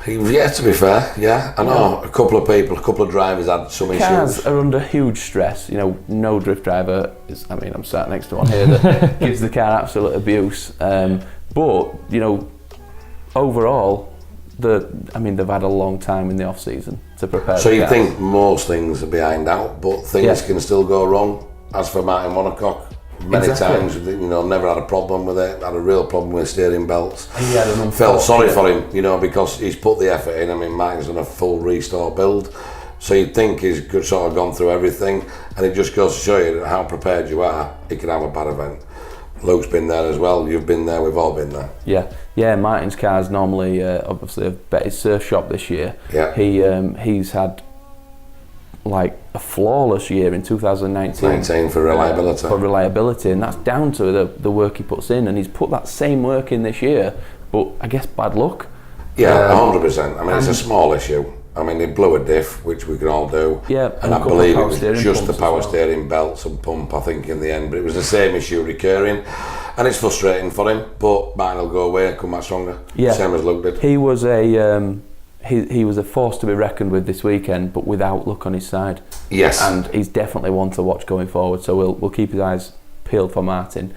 Yeah, to be fair, yeah. I know a couple of drivers had some Cars issues. are under huge stress. No drift driver is, I'm sat next to one here that gives the car absolute abuse. But overall, they've had a long time in the off season to prepare. So you think most things are behind out, but things can still go wrong. As for Martin Monacock, many times, never had a problem with it. Had a real problem with steering belts. He had an Felt sorry for him, because he's put the effort in. Martin's done a full restore build, so you'd think he's sort of gone through everything, and it just goes to show you how prepared you are. It can have a bad event. Luke's been there as well. You've been there. We've all been there. Yeah. Martin's car's normally obviously I've bet his surf shop this year. Yeah. He's had like a flawless year in 2019. 19 for reliability. For reliability, and that's down to the work he puts in, and he's put that same work in this year. But I guess bad luck. Yeah, 100%. I mean, it's a small issue. I mean, they blew a diff, which we can all do. Yeah, and I believe it was just the power steering belts and pump, I think, in the end. But it was the same issue recurring, and it's frustrating for him. But Martin will go away and come back stronger. Yeah, same as Luke did. He was a he was a force to be reckoned with this weekend, but without luck on his side. Yes, and he's definitely one to watch going forward. So we'll keep his eyes peeled for Martin.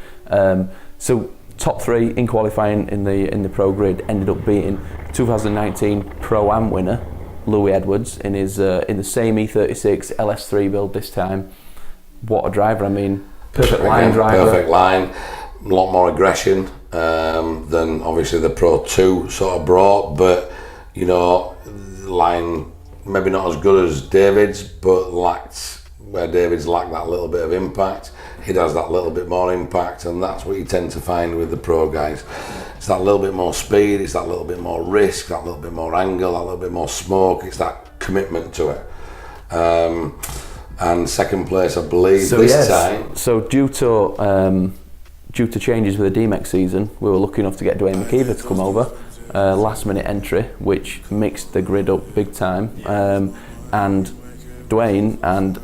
So top 3 in qualifying in the pro grid ended up beating 2019 Pro-Am winner Louis Edwards in his in the same E36 LS3 build this time. What a driver! I mean, perfect line driver. Perfect line, a lot more aggression than obviously the Pro 2 sort of brought, but you know, line maybe not as good as David's, but where David's lacked that little bit of impact. He has that little bit more impact, and that's what you tend to find with the pro guys. It's that little bit more speed, it's that little bit more risk, that little bit more angle, that little bit more smoke. It's that commitment to it. And second place, I believe, time. So due to changes with the DMEX season, we were lucky enough to get Dwayne McKeever to come over. Last minute entry, which mixed the grid up big time. And Dwayne and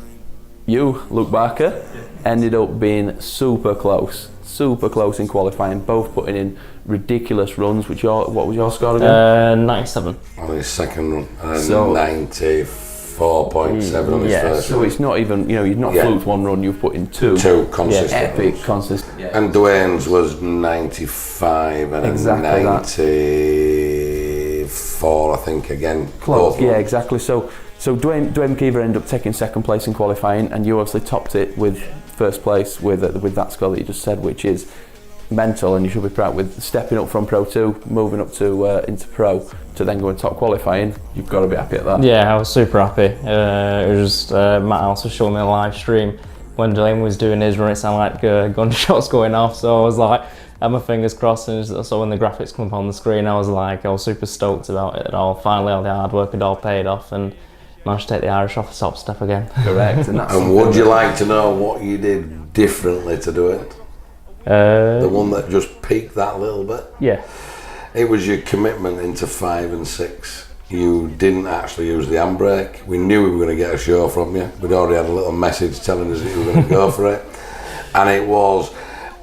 you, Luke Barker, ended up being super close in qualifying, both putting in ridiculous runs. What was your score again? 97. On his second run, and 94.7 on his first so run. it's not even, you've not fluked one run, you've put in two consistent epic runs. consistent. Yeah. And Dwayne's was 95 and exactly 94, I think, again. Close. Yeah, exactly. So Dwayne McKeever ended up taking second place in qualifying, and you obviously topped it with first place with that score that you just said, which is mental, and you should be proud with stepping up from Pro 2, moving up to into Pro, to then go and top qualifying. You've got to be happy at that. Yeah, I was super happy. It was just Matt also showed me a live stream when Dwayne was doing his run. It sounded like gunshots going off, so I was like, had my fingers crossed, and so when the graphics come up on the screen, I was super stoked about it at all. Finally, all the hard work had all paid off, and managed to take the Irish off the top step again. Correct. And would you like to know what you did differently to do it? The one that just peaked that little bit? Yeah. It was your commitment into 5 and 6. You didn't actually use the handbrake. We knew we were going to get a show from you. We'd already had a little message telling us that you were going to go for it. And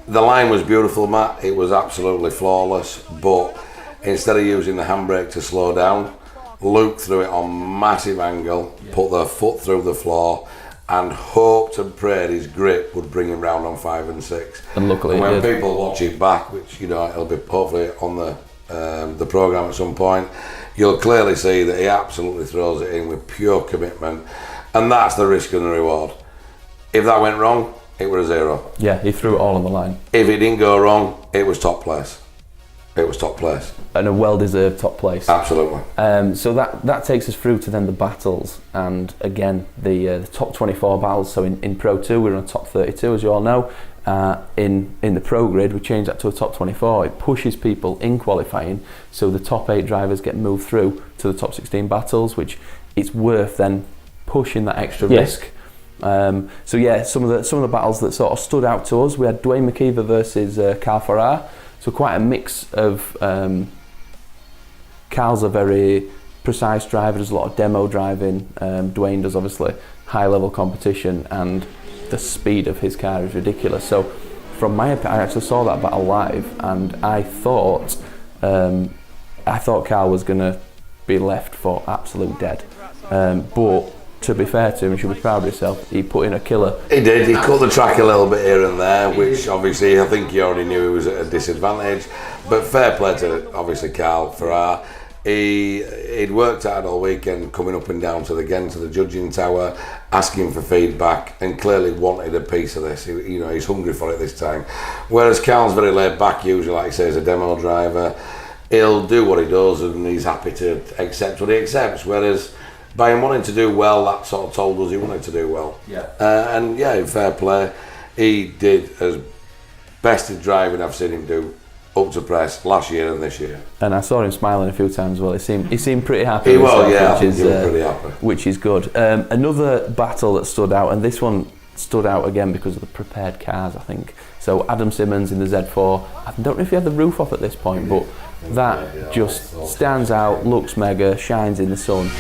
the line was beautiful, Matt. It was absolutely flawless. But instead of using the handbrake to slow down, Luke threw it on massive angle, put their foot through the floor, and hoped and prayed his grip would bring him round on 5 and 6. And luckily, when people watch it back, which it'll be hopefully on the programme at some point, you'll clearly see that he absolutely throws it in with pure commitment, and that's the risk and the reward. If that went wrong, it was a 0. Yeah, he threw it all on the line. If it didn't go wrong, it was top place. It was top place. And a well-deserved top place. Absolutely. So that takes us through to then the battles, and again the top 24 battles. So in Pro 2 we're on a top 32, as you all know. In the Pro grid we changed that to a top 24. It pushes people in qualifying, so the top 8 drivers get moved through to the top 16 battles, which it's worth then pushing that extra risk. Some of the battles that sort of stood out to us, we had Dwayne McKeever versus Carl Farrar. So quite a mix of. Carl's a very precise driver, does a lot of demo driving. Dwayne does obviously high level competition, and the speed of his car is ridiculous. So from my opinion, I actually saw that battle live, and I thought Carl was going to be left for absolute dead. But to be fair to him, he should be proud of himself. He put in a killer. He did. He cut the track a little bit here and there, which obviously I think he already knew he was at a disadvantage. But fair play to obviously Carl Farrar. He'd worked out all weekend, coming up and down to the judging tower, asking for feedback, and clearly wanted a piece of this. He's hungry for it this time. Whereas Carl's very laid back, usually, like I say, as a demo driver. He'll do what he does, and he's happy to accept what he accepts. Whereas by him wanting to do well, that sort of told us he wanted to do well. Yeah. And fair play. He did as best at driving I've seen him do up to press last year and this year. And I saw him smiling a few times as well. He seemed pretty happy. He was, yeah, he was pretty happy. Which is good. Another battle that stood out, and this one stood out again because of the prepared cars, I think. So Adam Simmons in the Z4. I don't know if he had the roof off at this point, but that just stands out, looks mega, shines in the sun.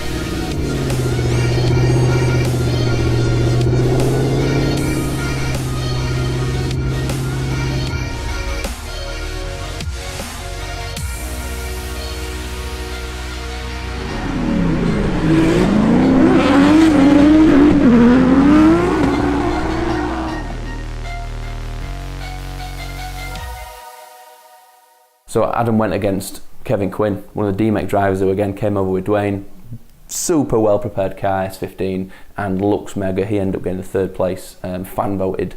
So Adam went against Kevin Quinn, one of the DMEC drivers who again came over with Dwayne. Super well prepared car, S15, and looks mega. He ended up getting the third place fan voted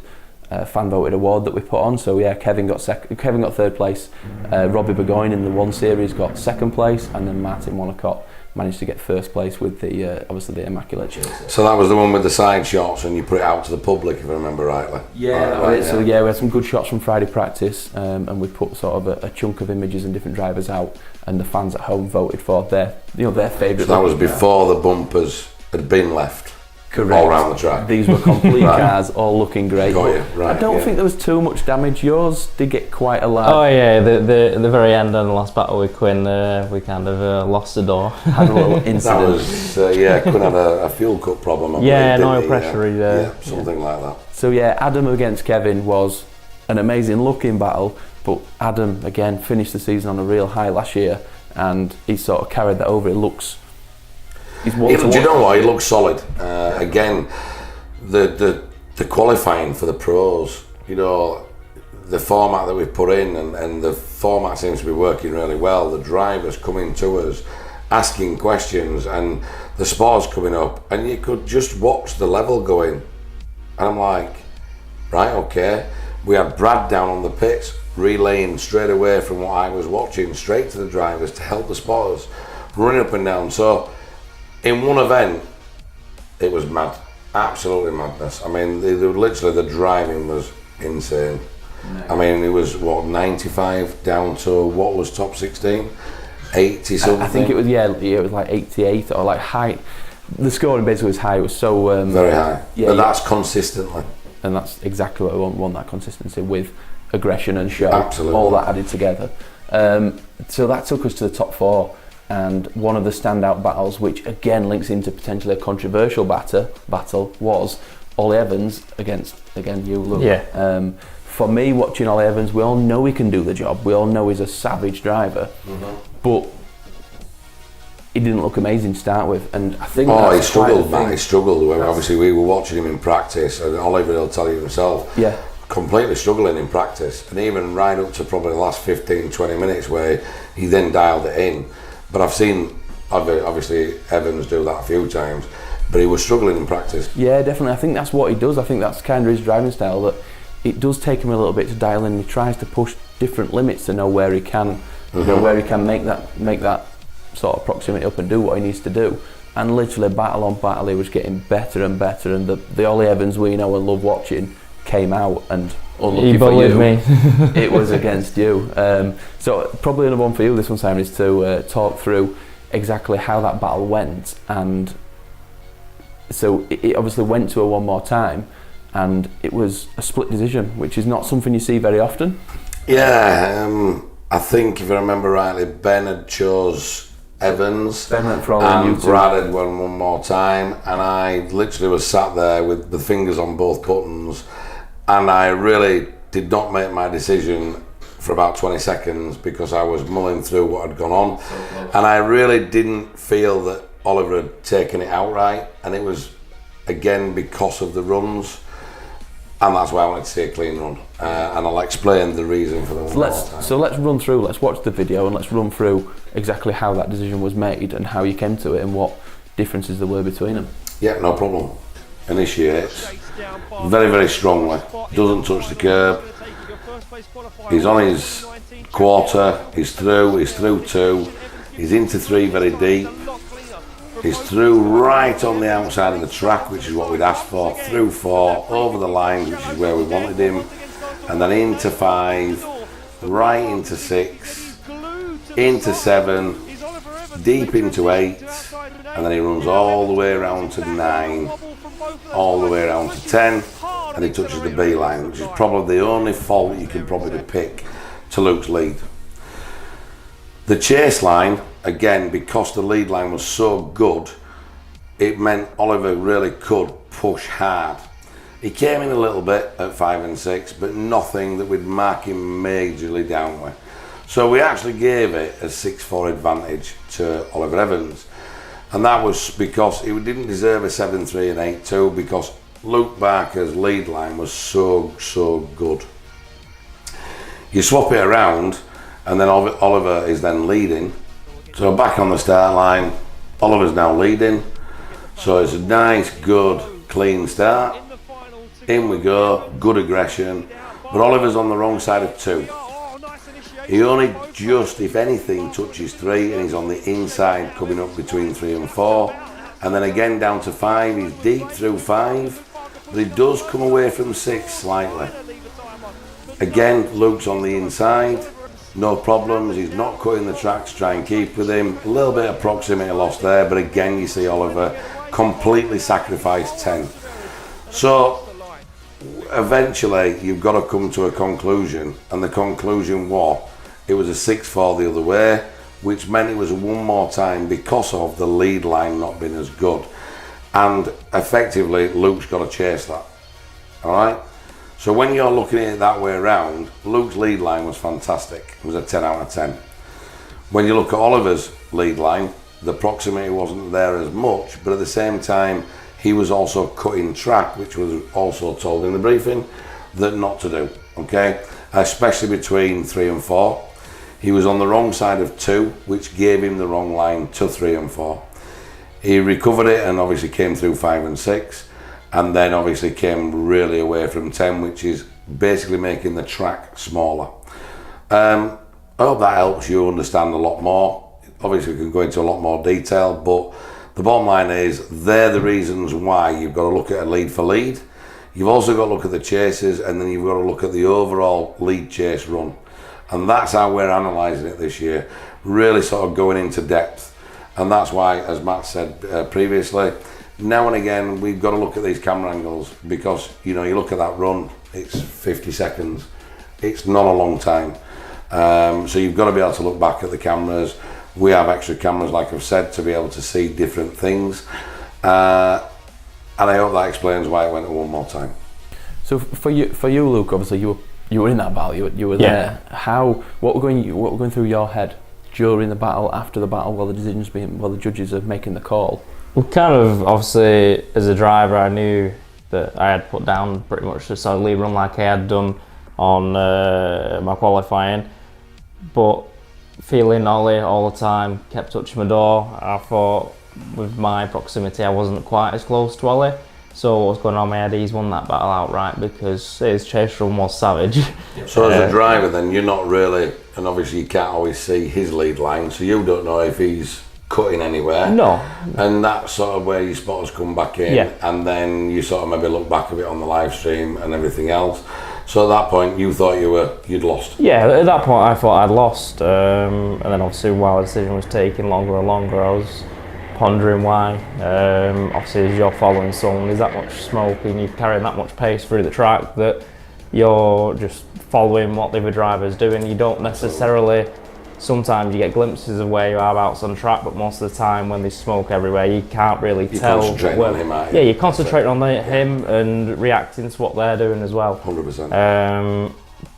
award that we put on. So yeah, Kevin got third place. Robbie Burgoyne in the 1 Series got second place, and then Martin Monacott managed to get first place with the obviously the Immaculate Chaser. So that was the one with the side shots, and you put it out to the public, if I remember rightly. Yeah, right, so yeah, we had some good shots from Friday practice, and we put sort of a chunk of images and different drivers out, and the fans at home voted for their favourite. So that was before the bumpers had been left. Correct. All around the track. These were complete cars, all looking great. Got you. Right, I don't think there was too much damage. Yours did get quite a lot. Oh yeah, the very end on the last battle with Quinn, we kind of lost the door. Had a little incident. That was Quinn had a fuel cut problem. Yeah, an oil pressure. Yeah, something like that. So yeah, Adam against Kevin was an amazing looking battle, but Adam again finished the season on a real high last year, and he sort of carried that over. It looks. Do you know what? He looks solid. Again, the qualifying for the pros, the format that we've put in, and the format seems to be working really well. The drivers coming to us, asking questions, and the spars coming up, and you could just watch the level going. And I'm like, right, okay. We had Brad down on the pits, relaying straight away from what I was watching, straight to the drivers to help the spotters, running up and down. So in one event, it was mad, absolutely madness. I mean, literally the driving was insane. No. I mean, it was 95 down to what was top 16, 80 something. I think it was it was like 88 or like high. The scoring basically was high. It was so very high. Yeah, but that's consistently, and that's exactly what we want that consistency with aggression and show. Absolutely, all that added together. So that took us to the top 4. And one of the standout battles, which again links into potentially a controversial battle, was Ollie Evans against, again, you, Luke. Yeah. For me, watching Ollie Evans, we all know he can do the job. We all know he's a savage driver. But he didn't look amazing to start with. And I think he struggled, Matt. He struggled. Obviously, we were watching him in practice, and Oliver will tell you himself. Yeah. Completely struggling in practice. And even right up to probably the last 15, 20 minutes where he then dialed it in. But I've seen, obviously, Evans do that a few times, but he was struggling in practice. Yeah, definitely. I think that's what he does. I think that's kind of his driving style, that it does take him a little bit to dial in. He tries to push different limits to know where he can, where he can make that sort of proximity up and do what he needs to do. And literally, battle on battle, he was getting better and better. And the Ollie Evans we know and love watching came out, and unlucky for you, me. it was against you. So probably another one for you this one, Simon, is to talk through exactly how that battle went. And so it obviously went to a one more time, and it was a split decision, which is not something you see very often. Yeah, I think if I remember rightly, Ben had chose Evans, Ben went for all and Brad had won one more time, and I literally was sat there with the fingers on both buttons. And I really did not make my decision for about 20 seconds because I was mulling through what had gone on. And I really didn't feel that Oliver had taken it outright. And it was, again, because of the runs. And that's why I wanted to see a clean run. And I'll explain the reason for the So let's run through, let's watch the video, and let's run through exactly how that decision was made and how you came to it and what differences there were between them. Yeah, no problem. Initiates very, very strongly, doesn't touch the curb, he's on his quarter, he's through 2, he's into 3 very deep, he's through right on the outside of the track, which is what we'd asked for, through 4, over the line, which is where we wanted him, and then into 5, right into 6, into 7, deep into 8, and then he runs all the way around to 9, all the way around to 10, and he touches the B line, which is probably the only fault you can probably pick to Luke's lead. The chase line, again, because the lead line was so good, it meant Oliver really could push hard. He came in a little bit at 5 and 6, but nothing that would mark him majorly down with. So we actually gave it a 6-4 advantage to Oliver Evans. And that was because he didn't deserve a 7-3 and 8-2 because Luke Barker's lead line was so good. You swap it around and then Oliver is then leading. So back on the start line, Oliver's now leading. So it's a nice, good, clean start. In we go, good aggression. But Oliver's on the wrong side of 2. He only just, if anything, touches 3 and he's on the inside coming up between 3 and 4. And then again down to 5, he's deep through 5. But he does come away from 6 slightly. Again, Luke's on the inside. No problems, he's not cutting the tracks, try and keep with him. A little bit of proximity lost there, but again you see Oliver completely sacrifice 10. So eventually you've got to come to a conclusion, and the conclusion was it was a 6-4 the other way, which meant it was one more time because of the lead line not being as good. And effectively Luke's got to chase that. Alright? So when you're looking at it that way around, Luke's lead line was fantastic. It was a 10 out of 10. When you look at Oliver's lead line, the proximity wasn't there as much, but at the same time, he was also cutting track, which was also told in the briefing that not to do, okay? Especially between 3 and 4. He was on the wrong side of 2, which gave him the wrong line to 3 and 4. He recovered it and obviously came through 5 and 6. And then obviously came really away from 10, which is basically making the track smaller. I hope that helps you understand a lot more. Obviously we can go into a lot more detail, but the bottom line is they're the reasons why you've got to look at a lead for lead. You've also got to look at the chases, and then you've got to look at the overall lead chase run. And that's how we're analysing it this year, really sort of going into depth. And that's why, as Matt said previously, now and again we've got to look at these camera angles, because you know, you look at that run, it's 50 seconds, it's not a long time, so you've got to be able to look back at the cameras. We have extra cameras, like I've said, to be able to see different things, and I hope that explains why it went one more time. So for you Luke, obviously you were in that battle, you were there. What were going through your head during the battle, after the battle, while the judges are making the call? Well, kind of, obviously, as a driver, I knew that I had put down pretty much a solid lead run like I had done on my qualifying, but feeling Ollie all the time, kept touching my door. I thought with my proximity I wasn't quite as close to Ollie, so what was going on in my head, he's won that battle outright because his chase run was savage. So as a driver then, you're not really, and obviously you can't always see his lead line, so you don't know if he's cutting anywhere. No. And that's sort of where your spotters come back in, and then you sort of maybe look back a bit on the live stream and everything else. So at that point you thought you'd lost? Yeah, at that point I thought I'd lost, and then obviously while the decision was taking longer and longer, I was pondering why. Obviously as you're following someone, there's that much smoke and you're carrying that much pace through the track that you're just following what the other driver's doing. You don't necessarily, sometimes you get glimpses of where you are out on track, but most of the time when there's smoke everywhere, you can't really tell. You're concentrating on him, aren't you? Yeah, you're concentrating on him and reacting to what they're doing as well. 100%.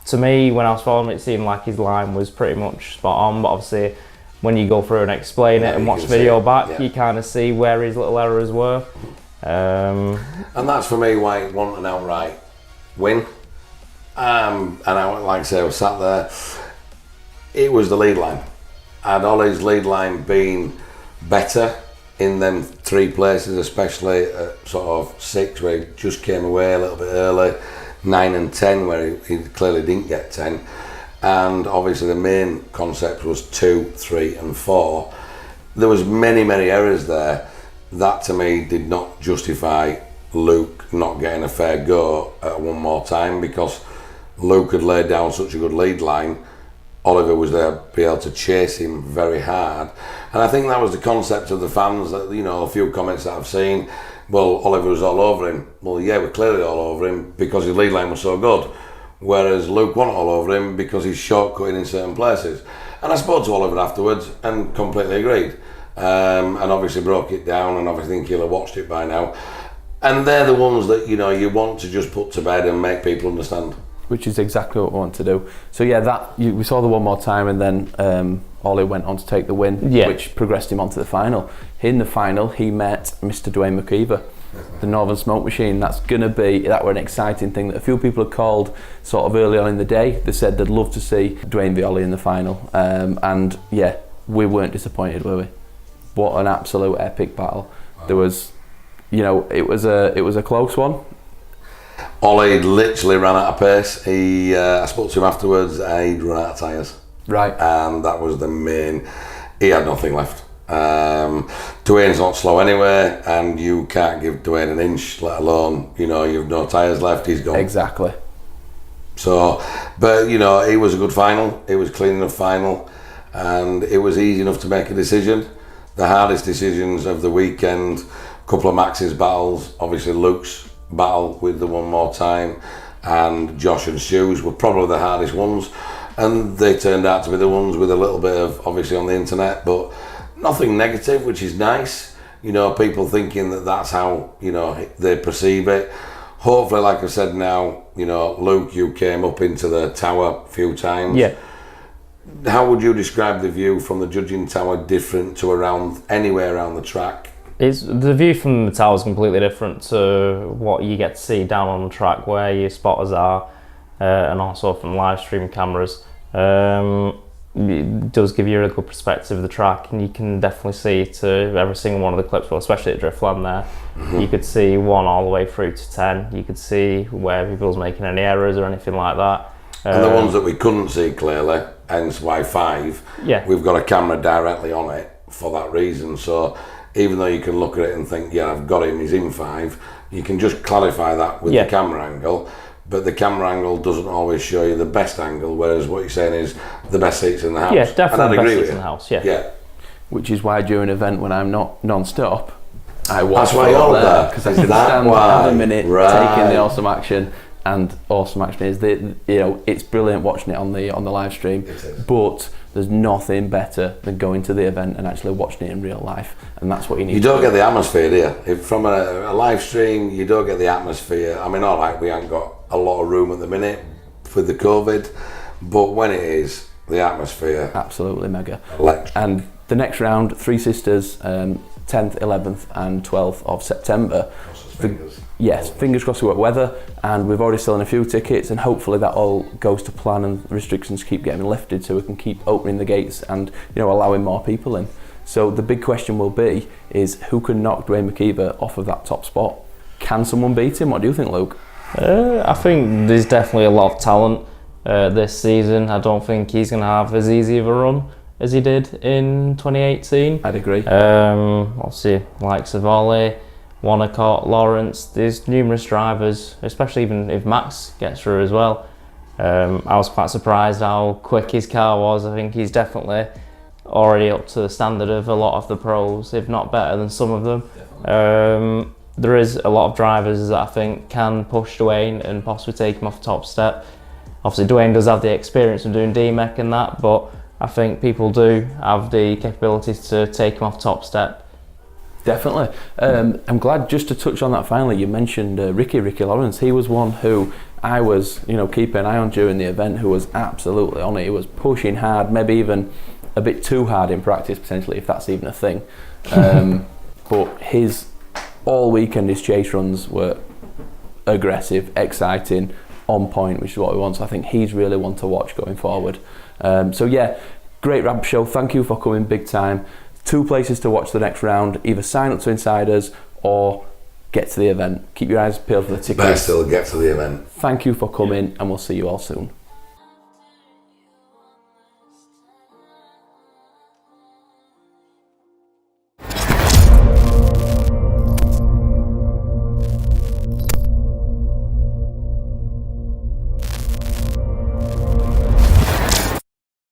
To me, when I was following it seemed like his line was pretty much spot on, but obviously when you go through and explain it and watch the video back, you kind of see where his little errors were. And that's for me why it wasn't an outright win. And like I say, I was sat there. It was the lead line. Had Ollie's lead line been better in them 3 places, especially at sort of 6 where he just came away a little bit early, 9 and 10 where he clearly didn't get 10, and obviously the main concept was 2, 3 and 4. There was many errors there that to me did not justify Luke not getting a fair go at one more time, because Luke had laid down such a good lead line, Oliver was there to be able to chase him very hard. And I think that was the concept of the fans, that, you know, a few comments that I've seen, well, Oliver was all over him. Well, yeah, we're clearly all over him because his lead line was so good. Whereas Luke wasn't all over him because he's shortcutting in certain places. And I spoke to Oliver afterwards and completely agreed. And obviously broke it down, and obviously think he'll have watched it by now. And they're the ones that, you know, you want to just put to bed and make people understand. Which is exactly what we want to do. So yeah, we saw the one more time, and then Ollie went on to take the win, which progressed him onto the final. In the final, he met Mr. Dwayne McKeever, the Northern Smoke Machine. That were an exciting thing that a few people had called sort of early on in the day. They said they'd love to see Dwayne v Ollie in the final, and yeah, we weren't disappointed, were we? What an absolute epic battle. Wow. There was, you know, it was a close one. Ollie literally ran out of pace. I spoke to him afterwards, he'd run out of tyres. Right. And that was the main, he had nothing left. Dwayne's not slow anyway, and you can't give Dwayne an inch, let alone, you know, you've no tyres left, he's gone. Exactly. So, but you know, it was a good final, it was clean enough final, and it was easy enough to make a decision. The hardest decisions of the weekend, a couple of Max's battles, obviously Luke's battle with the one more time, and Josh and Stu's were probably the hardest ones, and they turned out to be the ones with a little bit of, obviously on the internet, but nothing negative, which is nice. You know, people thinking that that's how, you know, they perceive it. Hopefully, like I said now, you know, Luke, you came up into the tower a few times. Yeah. How would you describe the view from the judging tower different to anywhere around the track? It's the view from the tower is completely different to what you get to see down on the track where your spotters are, and also from live stream cameras. It does give you a really good perspective of the track, and you can definitely see to every single one of the clips, well, especially at Driftland there. Mm-hmm. You could see 1 all the way through to 10. You could see where people's making any errors or anything like that. And the ones that we couldn't see clearly, hence why 5, we've got a camera directly on it for that reason. So even though you can look at it and think, yeah, I've got him, he's in 5, you can just clarify that with the camera angle. But the camera angle doesn't always show you the best angle, whereas what you're saying is the best seats in the house. Yeah, definitely the best seats in the house, yeah. Which is why during an event when I'm not non-stop, I watch. That's why you're there. Because I can stand have a minute taking the awesome action. And awesome action is it's brilliant watching it on the live stream, but there's nothing better than going to the event and actually watching it in real life, and that's what you need. You don't get the atmosphere, do you? If from a live stream, you don't get the atmosphere. I mean, all right, we haven't got a lot of room at the minute with the COVID, but when it is, the atmosphere absolutely mega. Electric. And the next round, Three Sisters, 10th, 11th, and 12th of September. Yes, fingers crossed we work weather, and we've already selling a few tickets, and hopefully that all goes to plan and restrictions keep getting lifted so we can keep opening the gates and allowing more people in. So the big question will be is who can knock Dwayne McKeever off of that top spot? Can someone beat him? What do you think, Luke? I think there's definitely a lot of talent this season. I don't think he's going to have as easy of a run as he did in 2018. I'd agree. Obviously, likes of Ollie, Wanacott, Lawrence, there's numerous drivers, especially even if Max gets through as well. I was quite surprised how quick his car was. I think he's definitely already up to the standard of a lot of the pros, if not better than some of them. There is a lot of drivers that I think can push Dwayne and possibly take him off the top step. Obviously Dwayne does have the experience of doing DMEC and that, but I think people do have the capabilities to take him off top step. Definitely. I'm glad, just to touch on that finally, you mentioned Ricky Lawrence. He was one who I was keeping an eye on during the event, who was absolutely on it. He was pushing hard, maybe even a bit too hard in practice potentially, if that's even a thing. But all weekend his chase runs were aggressive, exciting, on point, which is what we want. So I think he's really one to watch going forward. So yeah, great wrap show. Thank you for coming big time. 2 places to watch the next round. Either sign up to Insiders or get to the event. Keep your eyes peeled for the tickets. Best still get to the event. Thank you for coming, and we'll see you all soon.